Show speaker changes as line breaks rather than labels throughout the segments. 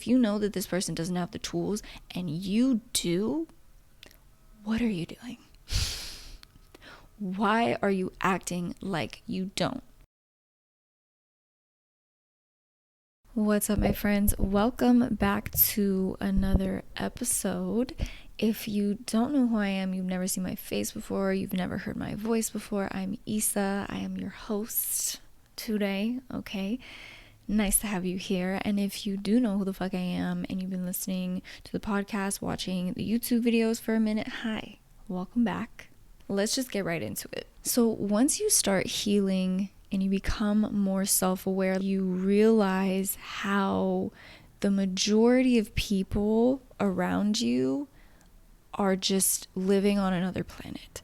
If you know that this person doesn't have the tools and you do, what are you doing? Why are you acting like you don't? What's up, my friends? Welcome back to another episode. If you don't know who I am, you've never seen my face before, you've never heard my voice before, I'm Issa. I am your host today, okay? Nice to have you here. And if you do know who the fuck I am and you've been listening to the podcast, watching the YouTube videos for a minute, hi, welcome back. Let's just get right into it. So once you start healing and you become more self-aware, you realize how the majority of people around you are just living on another planet.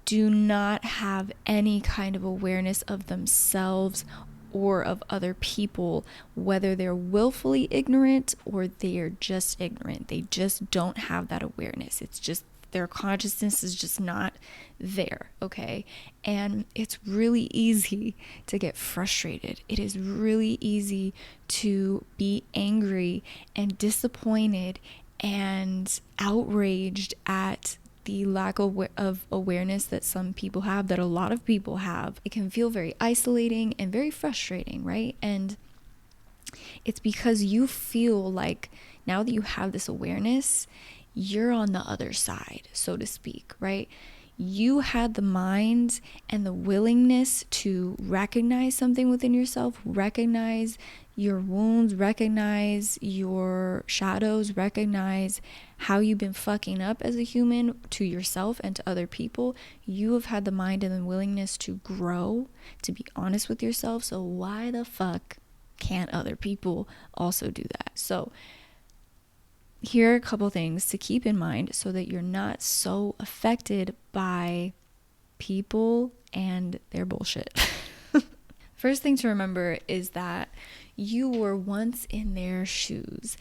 Do not have any kind of awareness of themselves or of other people, whether they're willfully ignorant or they're just ignorant. They just don't have that awareness. It's just their consciousness is just not there, okay? And it's really easy to get frustrated. It is really easy to be angry and disappointed and outraged at the lack of awareness that some people have, that a lot of people have. It can feel very isolating and very frustrating, right? And it's because you feel like now that you have this awareness, you're on the other side, so to speak, right? You had the mind and the willingness to recognize something within yourself, recognize your wounds, recognize your shadows, recognize how you've been fucking up as a human to yourself and to other people. You have had the mind and the willingness to grow, to be honest with yourself. So why the fuck can't other people also do that? So here are a couple things to keep in mind so that you're not so affected by people and their bullshit. First thing to remember is that you were once in their shoes.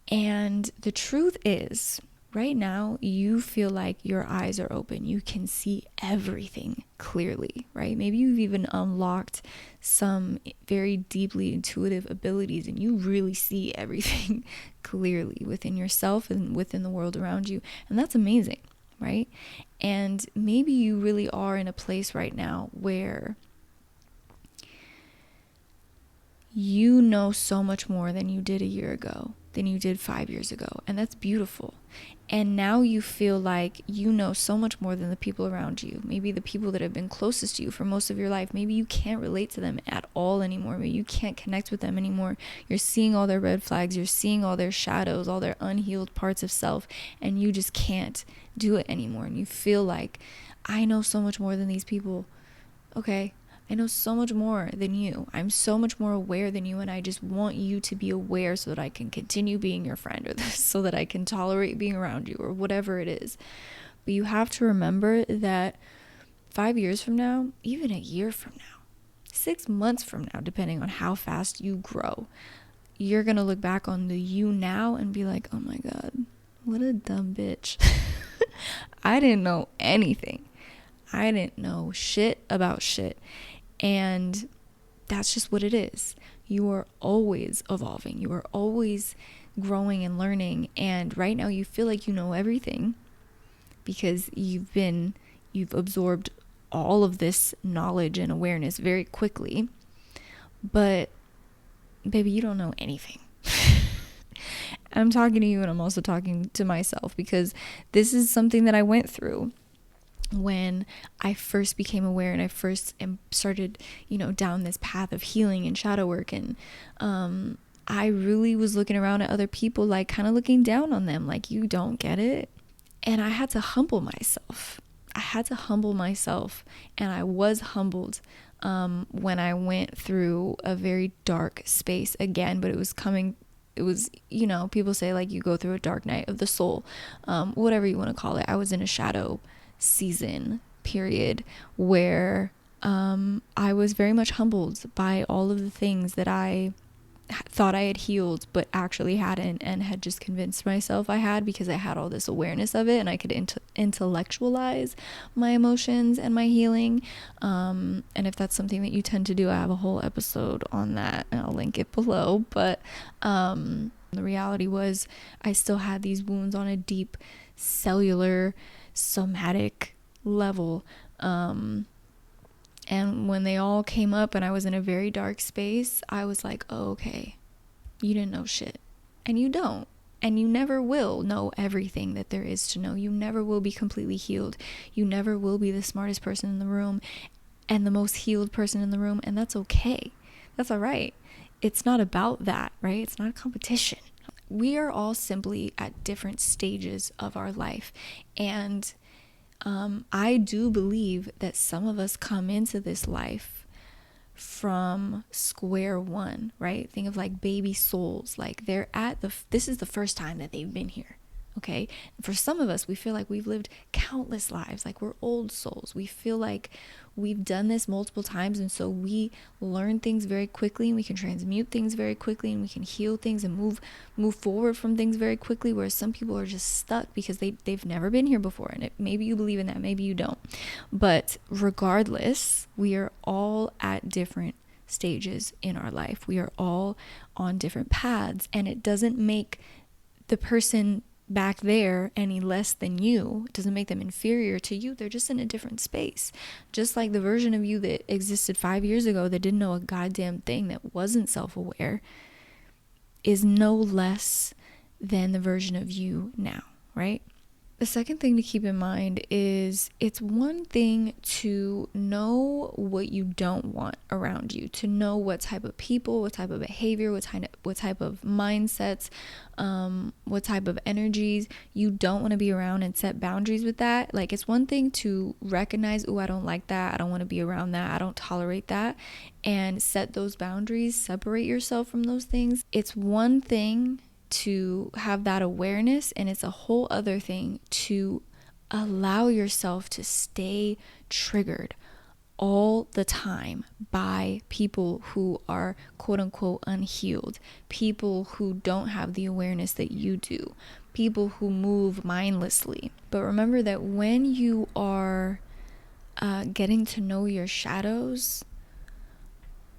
And the truth is, right now, you feel like your eyes are open. You can see everything clearly, right? Maybe you've even unlocked some very deeply intuitive abilities and you really see everything clearly within yourself and within the world around you. And that's amazing, right? And maybe you really are in a place right now where you know so much more than you did a year ago, than you did 5 years ago. And that's beautiful. And now you feel like you know so much more than the people around you. Maybe the people that have been closest to you for most of your life, maybe you can't relate to them at all anymore. Maybe you can't connect with them anymore. You're seeing all their red flags. You're seeing all their shadows, all their unhealed parts of self, and you just can't do it anymore. And you feel like, I know so much more than these people. Okay, I know so much more than you. I'm so much more aware than you, and I just want you to be aware so that I can continue being your friend, or so that I can tolerate being around you, or whatever it is. But you have to remember that 5 years from now, even a year from now, 6 months from now, depending on how fast you grow, you're going to look back on the you now and be like, oh my God, what a dumb bitch. I didn't know anything. I didn't know shit about shit. And that's just what it is. You are always evolving. You are always growing and learning. And right now you feel like you know everything because you've absorbed all of this knowledge and awareness very quickly. But baby, you don't know anything. I'm talking to you, and I'm also talking to myself, because this is something that I went through when I first became aware and I first started, down this path of healing and shadow work. And I really was looking around at other people, like kind of looking down on them, like, you don't get it. And I had to humble myself. And I was humbled when I went through a very dark space again, but it was, people say, like, you go through a dark night of the soul, whatever you want to call it. I was in a shadow season period where I was very much humbled by all of the things that I thought I had healed but actually hadn't, and had just convinced myself I had, because I had all this awareness of it and I could intellectualize my emotions and my healing. And if that's something that you tend to do, I have a whole episode on that and I'll link it below. But The reality was I still had these wounds on a deep cellular, somatic level. And when they all came up and I was in a very dark space, I was like, oh, okay, you didn't know shit. And you don't. And you never will know everything that there is to know. You never will be completely healed. You never will be the smartest person in the room and the most healed person in the room. And that's okay. That's all right. It's not about that, right? It's not a competition. We are all simply at different stages of our life. And I do believe that some of us come into this life from square one, right? Think of like baby souls. Like this is the first time that they've been here. Okay. For some of us, we feel like we've lived countless lives, like we're old souls. We feel like we've done this multiple times. And so we learn things very quickly and we can transmute things very quickly and we can heal things and move forward from things very quickly. Whereas some people are just stuck because they've never been here before. And maybe you believe in that, maybe you don't. But regardless, we are all at different stages in our life. We are all on different paths, and it doesn't make the person back there any less than you. It doesn't make them inferior to you. They're just in a different space. Just like the version of you that existed 5 years ago that didn't know a goddamn thing, that wasn't self-aware, is no less than the version of you now, right? The second thing to keep in mind is it's one thing to know what you don't want around you, to know what type of people, what type of behavior, what type of mindsets, what type of energies you don't want to be around, and set boundaries with that. Like, it's one thing to recognize, oh, I don't like that, I don't want to be around that, I don't tolerate that, and set those boundaries, separate yourself from those things. It's one thing to have that awareness, and it's a whole other thing to allow yourself to stay triggered all the time by people who are quote unquote unhealed, people who don't have the awareness that you do, people who move mindlessly. But remember that when you are getting to know your shadows,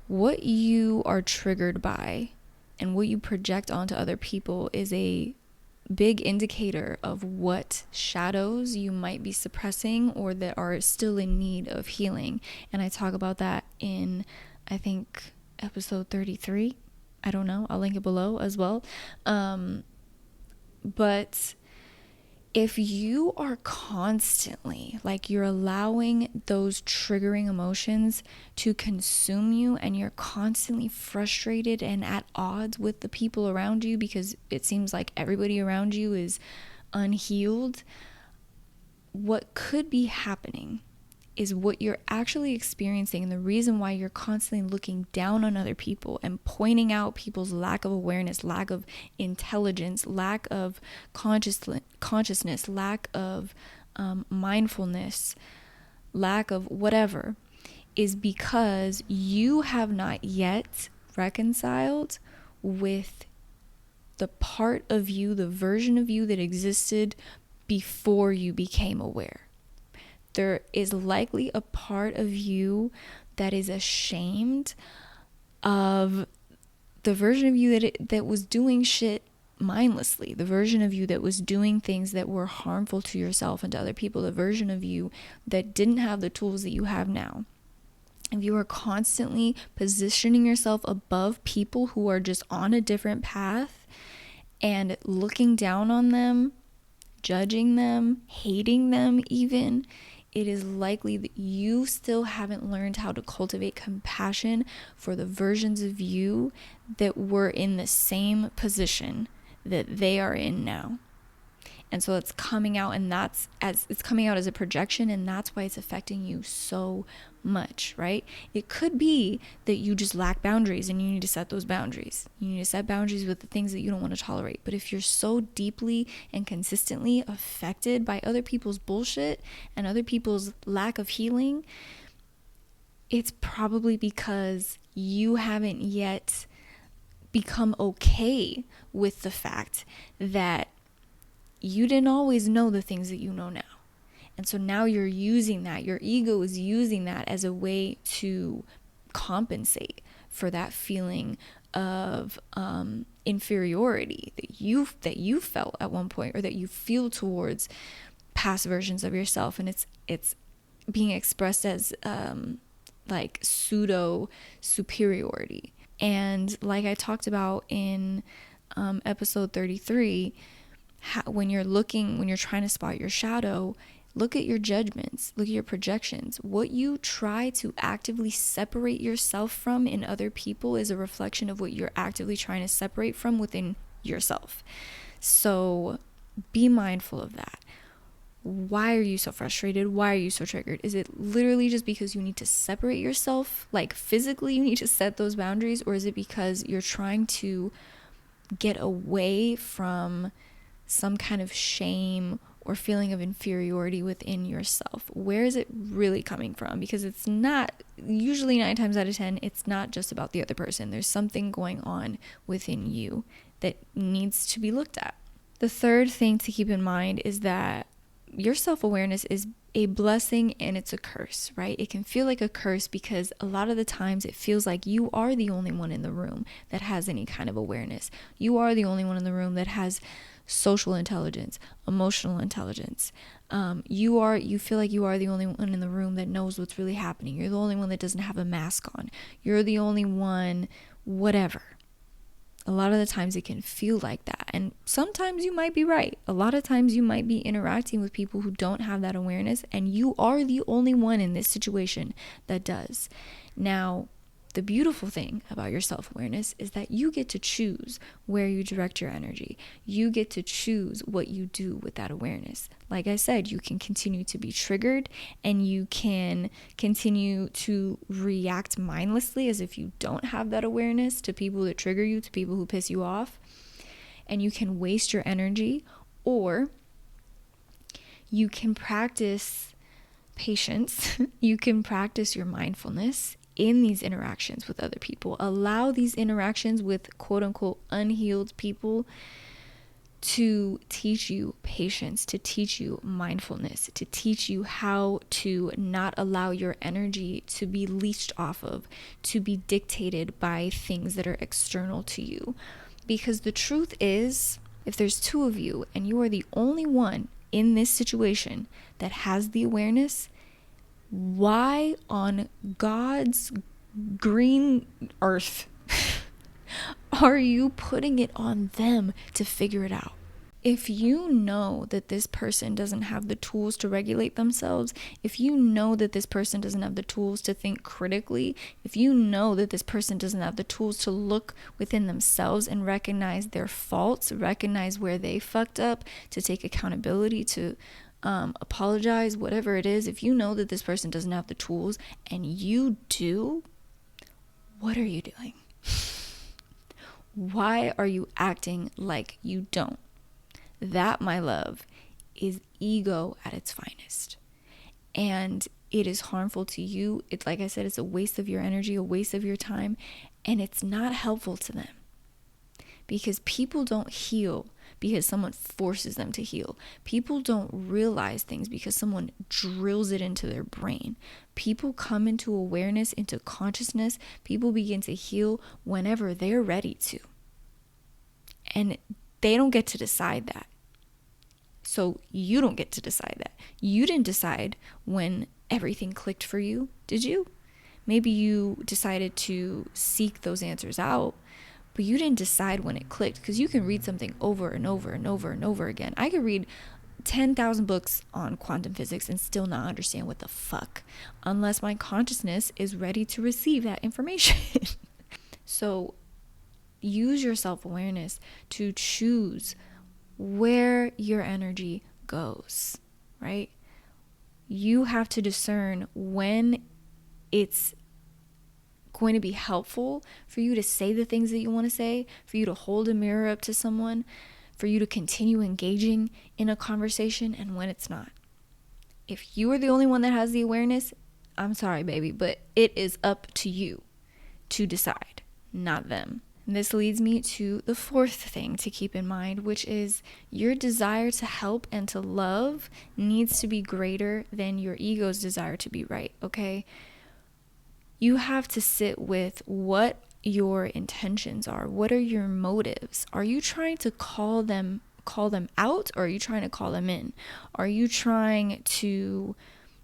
what you are triggered by and what you project onto other people is a big indicator of what shadows you might be suppressing or that are still in need of healing. And I talk about that in, I think, episode 33. I don't know. I'll link it below as well. But if you are constantly, like, you're allowing those triggering emotions to consume you, and you're constantly frustrated and at odds with the people around you because it seems like everybody around you is unhealed, what could be happening is what you're actually experiencing, and the reason why you're constantly looking down on other people and pointing out people's lack of awareness, lack of intelligence, lack of consciousness, lack of mindfulness, lack of whatever, is because you have not yet reconciled with the part of you, the version of you that existed before you became aware. There is likely a part of you that is ashamed of the version of you that was doing shit mindlessly, the version of you that was doing things that were harmful to yourself and to other people, the version of you that didn't have the tools that you have now. If you are constantly positioning yourself above people who are just on a different path and looking down on them, judging them, hating them even, it is likely that you still haven't learned how to cultivate compassion for the versions of you that were in the same position that they are in now. And so it's coming out, and it's coming out as a projection, and that's why it's affecting you so much, right? It could be that you just lack boundaries and you need to set those boundaries. You need to set boundaries with the things that you don't want to tolerate. But if you're so deeply and consistently affected by other people's bullshit and other people's lack of healing, it's probably because you haven't yet become okay with the fact that you didn't always know the things that you know now. And so now you're using that, your ego is using that as a way to compensate for that feeling of inferiority that you felt at one point, or that you feel towards past versions of yourself, and it's being expressed as like pseudo superiority. And like I talked about in episode 33, when you're trying to spot your shadow, look at your judgments, look at your projections. What you try to actively separate yourself from in other people is a reflection of what you're actively trying to separate from within yourself. So be mindful of that. Why are you so frustrated? Why are you so triggered? Is it literally just because you need to separate yourself, like physically you need to set those boundaries? Or is it because you're trying to get away from some kind of shame or feeling of inferiority within yourself? Where is it really coming from? Because it's not, usually 9 times out of 10, it's not just about the other person. There's something going on within you that needs to be looked at. The third thing to keep in mind is that your self-awareness is a blessing and it's a curse, right? It can feel like a curse because a lot of the times it feels like you are the only one in the room that has any kind of awareness. You are the only one in the room that has social intelligence, emotional intelligence. You feel like you are the only one in the room that knows what's really happening. You're the only one that doesn't have a mask on. You're the only one, whatever. A lot of the times it can feel like that. And sometimes you might be right. A lot of times you might be interacting with people who don't have that awareness, and you are the only one in this situation that does. Now, the beautiful thing about your self-awareness is that you get to choose where you direct your energy. You get to choose what you do with that awareness. Like I said, you can continue to be triggered, and you can continue to react mindlessly as if you don't have that awareness to people that trigger you, to people who piss you off. And you can waste your energy, or you can practice patience. You can practice your mindfulness in these interactions with other people. Allow these interactions with quote unquote unhealed people to teach you patience, to teach you mindfulness, to teach you how to not allow your energy to be leached off of, to be dictated by things that are external to you. Because the truth is, if there's 2 of you and you are the only one in this situation that has the awareness, why on God's green earth are you putting it on them to figure it out? If you know that this person doesn't have the tools to regulate themselves, if you know that this person doesn't have the tools to think critically, if you know that this person doesn't have the tools to look within themselves and recognize their faults, recognize where they fucked up, to take accountability, to apologize, whatever it is, if you know that this person doesn't have the tools and you do, what are you doing? Why are you acting like you don't? That, my love, is ego at its finest. And it is harmful to you. It's like I said, it's a waste of your energy, a waste of your time, and it's not helpful to them. Because people don't heal because someone forces them to heal. People don't realize things because someone drills it into their brain. People come into awareness, into consciousness. People begin to heal whenever they're ready to. And they don't get to decide that. So you don't get to decide that. You didn't decide when everything clicked for you, did you? Maybe you decided to seek those answers out, but you didn't decide when it clicked, because you can read something over and over and over and over again. I could read 10,000 books on quantum physics and still not understand what the fuck, unless my consciousness is ready to receive that information. So use your self-awareness to choose where your energy goes, right? You have to discern when it's going to be helpful for you to say the things that you want to say, for you to hold a mirror up to someone, for you to continue engaging in a conversation, and when it's not. If you are the only one that has the awareness, I'm sorry, baby, but it is up to you to decide, not them. And this leads me to the 4th thing to keep in mind, which is your desire to help and to love needs to be greater than your ego's desire to be right, okay? You have to sit with, what your intentions are. What are your motives? Are you trying to call them out, or are you trying to call them in? Are you trying to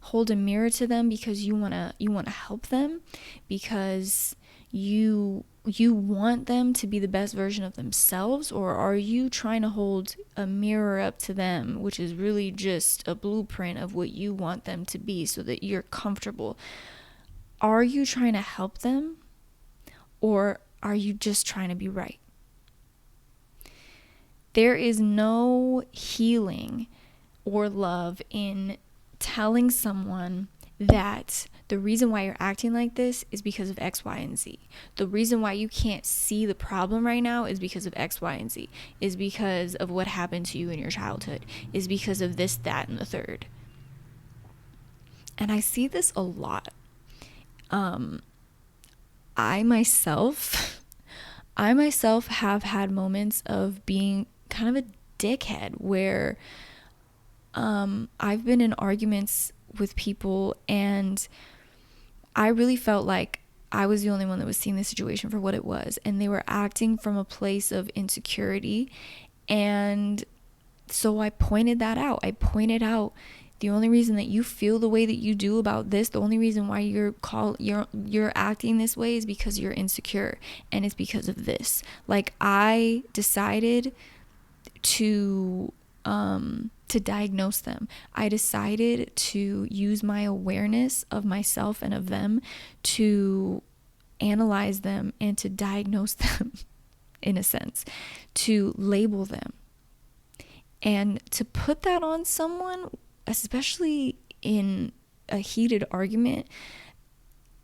hold a mirror to them because you want to help them, because you want them to be the best version of themselves? Or are you trying to hold a mirror up to them, which is really just a blueprint of what you want them to be so that you're comfortable? Are you trying to help them, or are you just trying to be right? There is no healing or love in telling someone that the reason why you're acting like this is because of X, Y, and Z. The reason why you can't see the problem right now is because of X, Y, and Z. Is because of what happened to you in your childhood. Is because of this, that, and the third. And I see this a lot. I myself have had moments of being kind of a dickhead where I've been in arguments with people, and I really felt like I was the only one that was seeing the situation for what it was, and they were acting from a place of insecurity. And so I pointed that out. The only reason that you feel the way that you do about this, the only reason why you're acting this way is because you're insecure, and it's because of this. Like, I decided to diagnose them. I decided to use my awareness of myself and of them to analyze them and to diagnose them, in a sense, to label them. And to put that on someone, especially in a heated argument,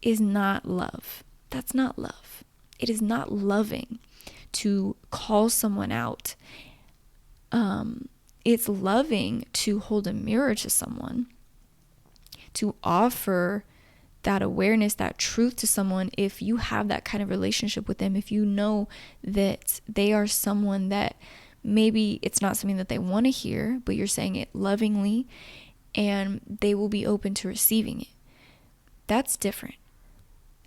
is not love. That's not love. It is not loving to call someone out. It's loving to hold a mirror to someone, to offer that awareness, that truth to someone. If you have that kind of relationship with them, if you know that they are someone that maybe it's not something that they want to hear, but you're saying it lovingly, and they will be open to receiving it. That's different.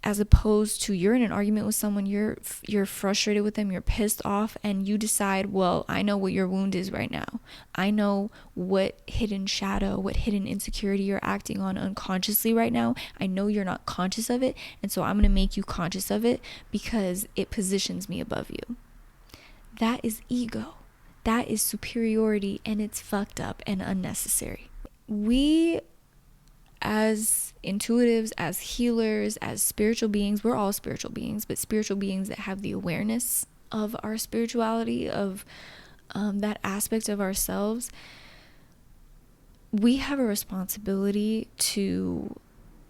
As opposed to, you're in an argument with someone, you're frustrated with them, you're pissed off, and you decide, well, I know what your wound is right now. I know what hidden shadow, what hidden insecurity you're acting on unconsciously right now. I know you're not conscious of it, and so I'm going to make you conscious of it because it positions me above you. That is ego. That is superiority, and it's fucked up and unnecessary. We, as intuitives, as healers, as spiritual beings, we're all spiritual beings, but spiritual beings that have the awareness of our spirituality, of that aspect of ourselves, we have a responsibility to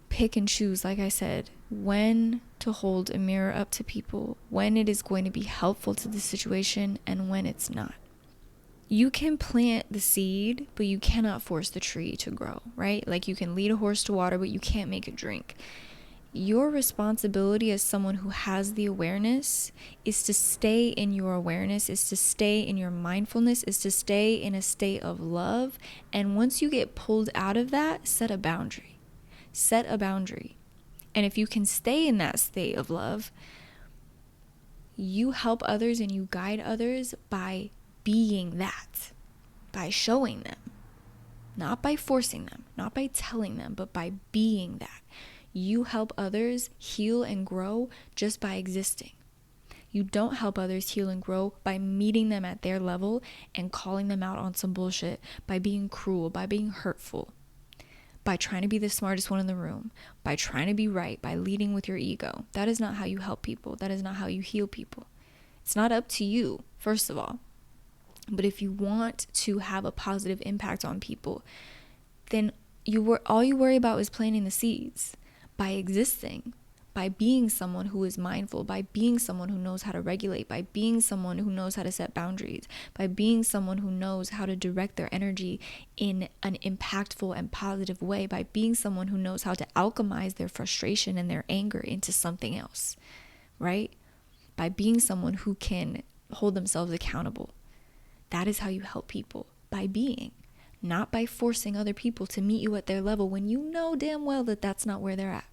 pick and choose, like I said, when to hold a mirror up to people, when it is going to be helpful to the situation, and when it's not. You can plant the seed, but you cannot force the tree to grow, right? Like, you can lead a horse to water, but you can't make it drink. Your responsibility as someone who has the awareness is to stay in your awareness, is to stay in your mindfulness, is to stay in a state of love. And once you get pulled out of that, set a boundary. Set a boundary. And if you can stay in that state of love, you help others and you guide others by being that, by showing them, not by forcing them, not by telling them, but by being that. You help others heal and grow just by existing. You don't help others heal and grow by meeting them at their level and calling them out on some bullshit, by being cruel, by being hurtful, by trying to be the smartest one in the room, by trying to be right, by leading with your ego. That is not how you help people. That is not how you heal people. It's not up to you, first of all. But if you want to have a positive impact on people, then all you worry about is planting the seeds by existing, by being someone who is mindful, by being someone who knows how to regulate, by being someone who knows how to set boundaries, by being someone who knows how to direct their energy in an impactful and positive way, by being someone who knows how to alchemize their frustration and their anger into something else, right? By being someone who can hold themselves accountable. That is how you help people, by being, not by forcing other people to meet you at their level when you know damn well that that's not where they're at.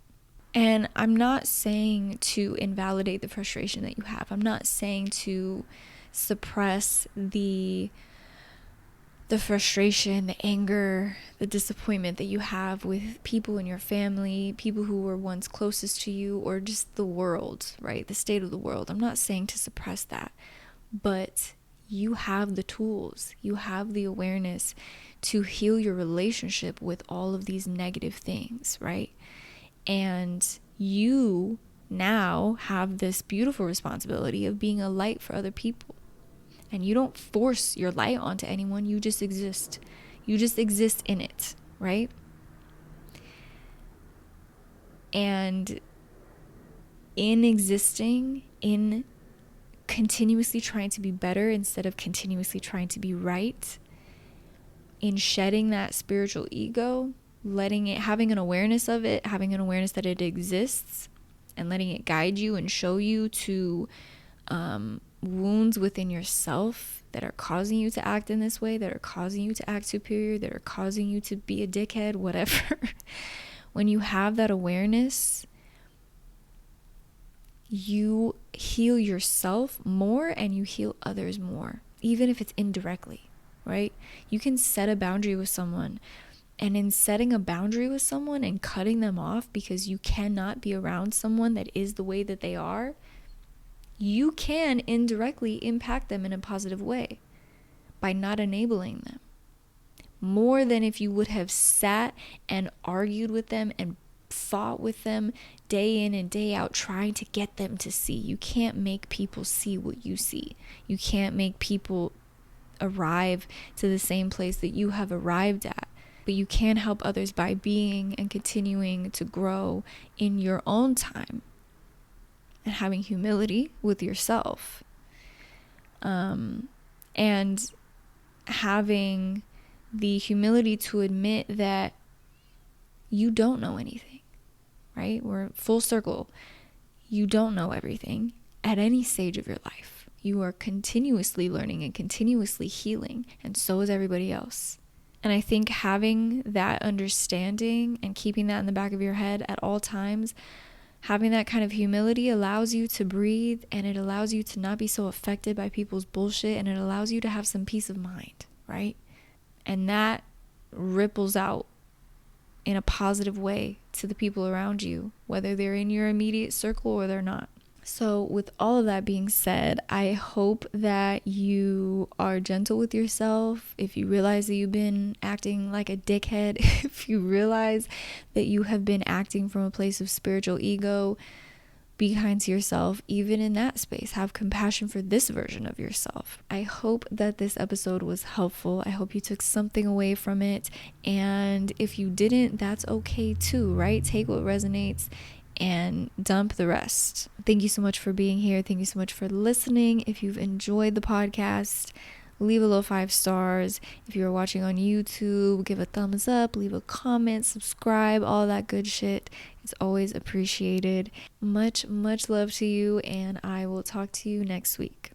And I'm not saying to invalidate the frustration that you have. I'm not saying to suppress the frustration, the anger, the disappointment that you have with people in your family, people who were once closest to you, or just the world, right? The state of the world. I'm not saying to suppress that, but you have the tools, you have the awareness to heal your relationship with all of these negative things, right? And you now have this beautiful responsibility of being a light for other people. And you don't force your light onto anyone, you just exist. You just exist in it, right? And in existing, in continuously trying to be better instead of continuously trying to be right, in shedding that spiritual ego, letting it, having an awareness of it, having an awareness that it exists, and letting it guide you and show you to wounds within yourself that are causing you to act in this way, that are causing you to act superior, that are causing you to be a dickhead, whatever. When you have that awareness, you heal yourself more and you heal others more, even if it's indirectly, right? You can set a boundary with someone, and in setting a boundary with someone and cutting them off because you cannot be around someone that is the way that they are, you can indirectly impact them in a positive way by not enabling them. More than if you would have sat and argued with them and fought with them day in and day out trying to get them to see. You can't make people see what you see. You can't make people arrive to the same place that you have arrived at. But you can help others by being and continuing to grow in your own time and having humility with yourself. And having the humility to admit that you don't know anything, right? We're full circle. You don't know everything at any stage of your life. You are continuously learning and continuously healing, and so is everybody else. And I think having that understanding and keeping that in the back of your head at all times, having that kind of humility allows you to breathe, and it allows you to not be so affected by people's bullshit, and it allows you to have some peace of mind, right? And that ripples out in a positive way to the people around you, whether they're in your immediate circle or they're not. So with all of that being said, I hope that you are gentle with yourself. If you realize that you've been acting like a dickhead, if you realize that you have been acting from a place of spiritual ego, be kind to yourself, even in that space. Have compassion for this version of yourself. I hope that this episode was helpful. I hope you took something away from it. And if you didn't, that's okay too, right? Take what resonates and dump the rest. Thank you so much for being here. Thank you so much for listening. If you've enjoyed the podcast, leave a little 5 stars. If you're watching on YouTube, give a thumbs up, leave a comment, subscribe, all that good shit. It's always appreciated. Much, much love to you, and I will talk to you next week.